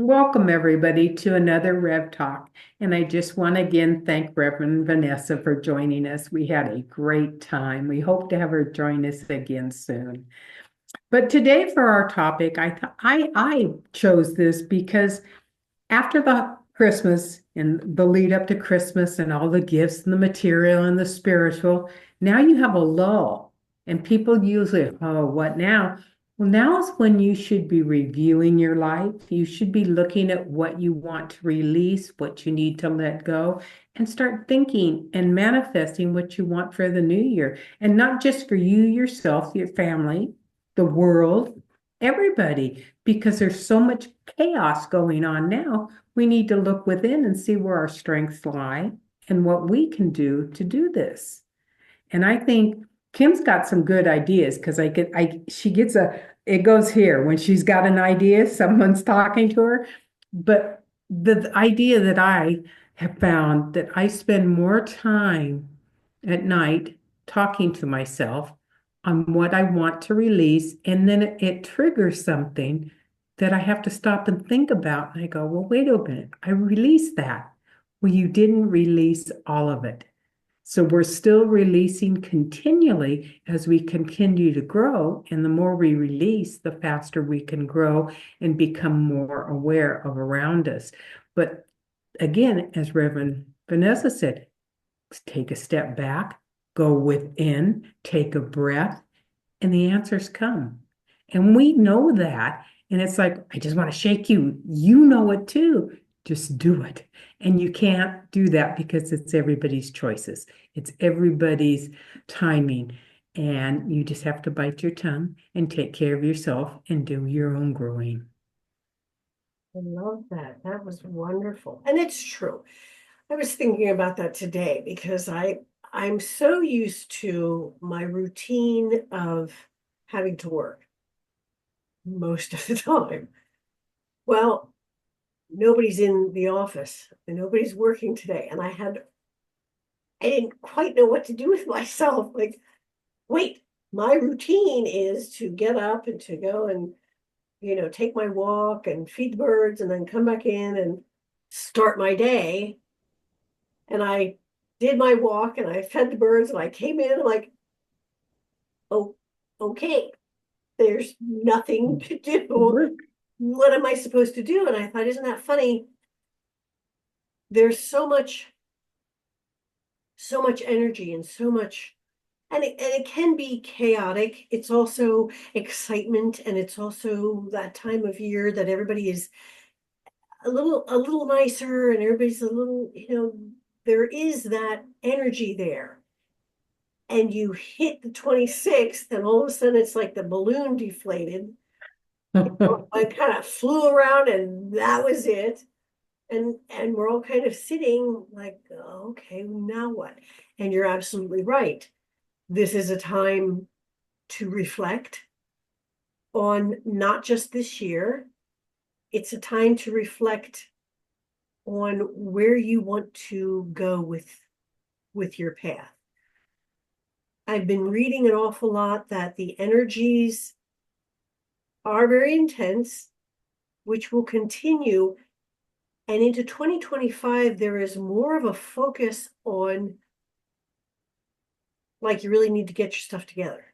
Welcome, everybody, to another Rev Talk. And I just want to again thank Reverend Vanessa for joining us. We had a great time. We hope to have her join us again soon. But today, for our topic, I chose this because after the Christmas and the lead up to Christmas and all the gifts and the material and the spiritual, now you have a lull. And people usually, oh, what now? Well, now is when you should be reviewing your life. You should be looking at what you want to release, what you need to let go, and start thinking and manifesting what you want for the new year. And not just for you, yourself, your family, the world, everybody, because there's so much chaos going on now. We need to look within and see where our strengths lie and what we can do to do this. And I think Kim's got some good ideas because she gets it goes here when she's got an idea, someone's talking to her. But the idea that I have found that I spend more time at night talking to myself on what I want to release, and then it triggers something that I have to stop and think about. And I go, well, wait a minute, I released that. Well, you didn't release all of it. So we're still releasing continually as we continue to grow. And the more we release, the faster we can grow and become more aware of around us. But again, as Reverend Vanessa said, take a step back, go within, take a breath, and the answers come. And we know that. And it's like, I just want to shake you. You know it too. Just do it. And you can't do that because it's everybody's choices, it's everybody's timing. And you just have to bite your tongue and take care of yourself and do your own growing. I love that. That was wonderful. And it's true. I was thinking about that today because I'm so used to my routine of having to work most of the time. Well, nobody's in the office and nobody's working today. And I didn't quite know what to do with myself. Like, wait, my routine is to get up and to go and, take my walk and feed the birds and then come back in and start my day. And I did my walk and I fed the birds and I came in like, oh, okay, there's nothing to do. Work. What am I supposed to do? And I thought, isn't that funny? There's so much energy and so much, and it can be chaotic. It's also excitement, and it's also that time of year that everybody is a little nicer, and everybody's a little, there is that energy there. And you hit the 26th, and all of a sudden it's like the balloon deflated. I kind of flew around, and that was it. And we're all kind of sitting like, oh, okay, now what? And you're absolutely right. This is a time to reflect on not just this year. It's a time to reflect on where you want to go with your path. I've been reading an awful lot that the energies are very intense, which will continue. And into 2025, there is more of a focus on, like, you really need to get your stuff together.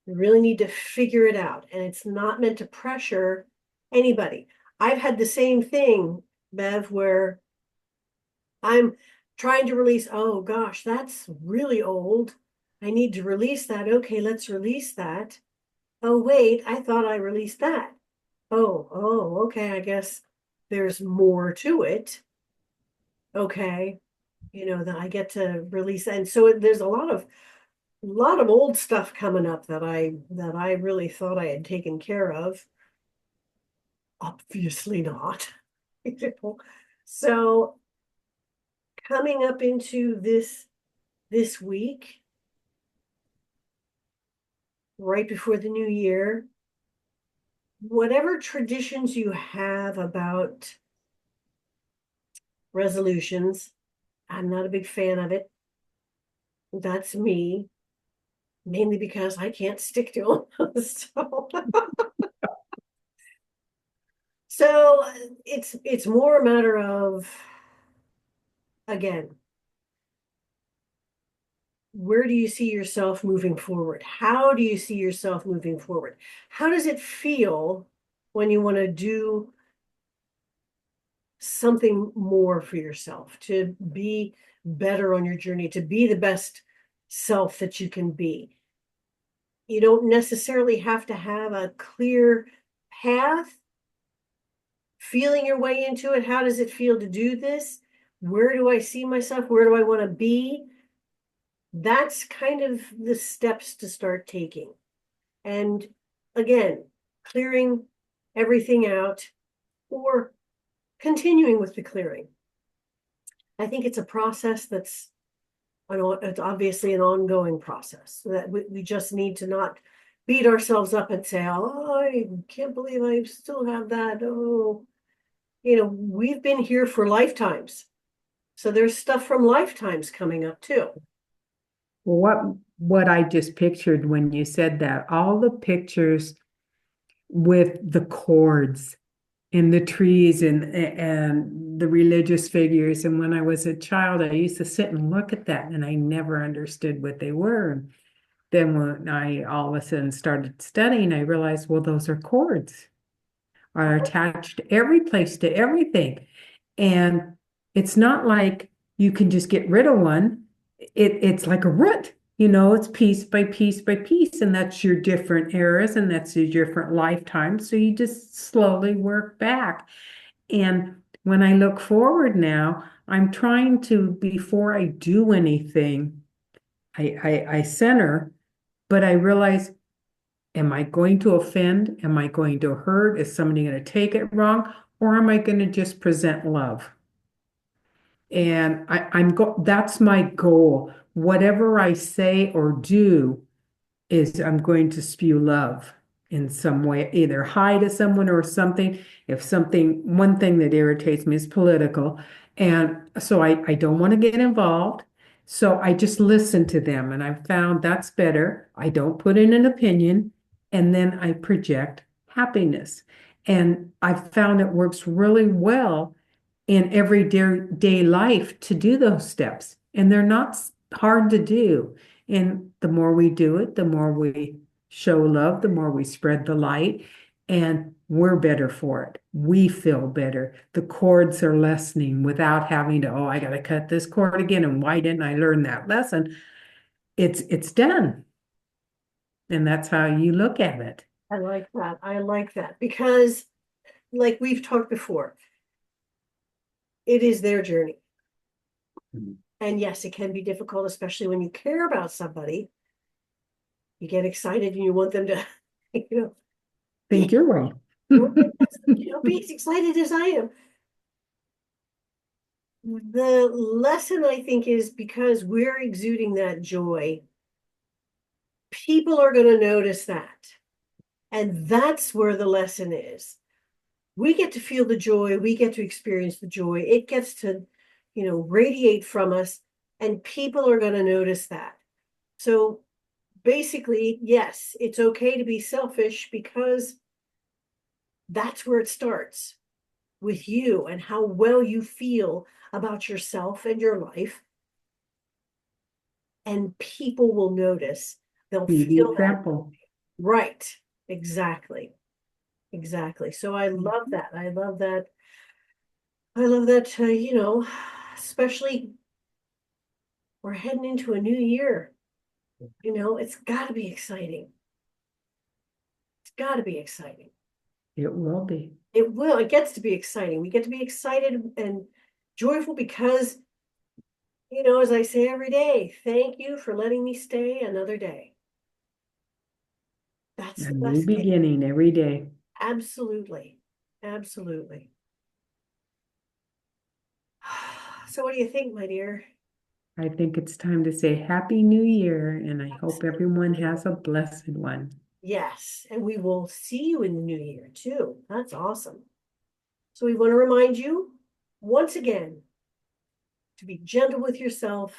You really need to figure it out. And it's not meant to pressure anybody. I've had the same thing, Bev, where I'm trying to release, oh gosh, that's really old. I need to release that. Okay, let's release that. Oh, wait, I thought I released that. Oh, okay, I guess there's more to it. Okay, that I get to release. And so there's a lot of old stuff coming up that I really thought I had taken care of. Obviously not. So coming up into this week, right before the new year, whatever traditions you have about resolutions, I'm not a big fan of it. That's me, mainly because I can't stick to them. So it's more a matter of, again, where do you see yourself moving forward? How do you see yourself moving forward? How does it feel when you want to do something more for yourself, to be better on your journey, to be the best self that you can be? You don't necessarily have to have a clear path. Feeling your way into it, how does it feel to do this? Where do I see myself? Where do I want to be? That's kind of the steps to start taking. And again, clearing everything out or continuing with the clearing. I think it's a process that's it's obviously an ongoing process, so that we just need to not beat ourselves up and say, oh, I can't believe I still have that. Oh, we've been here for lifetimes. So there's stuff from lifetimes coming up too. What I just pictured when you said that, all the pictures with the chords and the trees and the religious figures. And when I was a child, I used to sit and look at that, and I never understood what they were. Then when I all of a sudden started studying, I realized, well, those are chords, are attached every place to everything. And it's not like you can just get rid of one. It's like a root, it's piece by piece by piece, and that's your different eras and that's your different lifetimes. So you just slowly work back. And when I look forward now, I'm trying to, before I do anything, I center, but I realize, am I going to offend? Am I going to hurt? Is somebody going to take it wrong? Or am I going to just present love? And that's my goal. Whatever I say or do is I'm going to spew love in some way, either hi to someone or something. One thing that irritates me is political. And so I don't want to get involved. So I just listen to them. And I've found that's better. I don't put in an opinion, and then I project happiness. And I've found it works really well in everyday life to do those steps. And they're not hard to do. And the more we do it, the more we show love, the more we spread the light, and we're better for it. We feel better. The cords are lessening without having to, oh, I got to cut this cord again. And why didn't I learn that lesson? It's done. And that's how you look at it. I like that. I like that because, like we've talked before, it is their journey. Mhm. And yes, it can be difficult, especially when you care about somebody. You get excited and you want them to, Think be, you're right. be as excited as I am. The lesson, I think, is because we're exuding that joy, people are going to notice that. And that's where the lesson is. We get to feel the joy, we get to experience the joy. It gets to, radiate from us, and people are going to notice that. So basically, yes, it's okay to be selfish because that's where it starts, with you and how well you feel about yourself and your life. And people will notice. They'll Be the feel that. example. Right. Exactly. Exactly. So I love that. I love that. I love that, especially we're heading into a new year. It's got to be exciting. It's got to be exciting. It will be. It will. It gets to be exciting. We get to be excited and joyful because, as I say every day, thank you for letting me stay another day. That's A the new best thing. beginning every day. Absolutely. Absolutely. So what do you think, my dear? I think it's time to say Happy New Year, and I hope everyone has a blessed one. Yes, and we will see you in the new year too. That's awesome. So we want to remind you once again to be gentle with yourself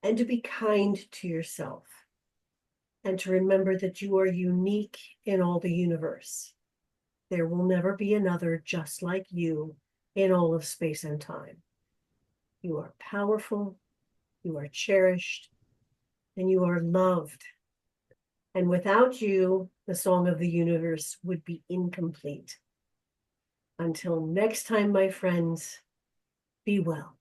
and to be kind to yourself. And to remember that you are unique in all the universe. there will never be another just like you in all of space and time. You are powerful, you are cherished, and you are loved. And without you, the song of the universe would be incomplete. Until next time, my friends, be well.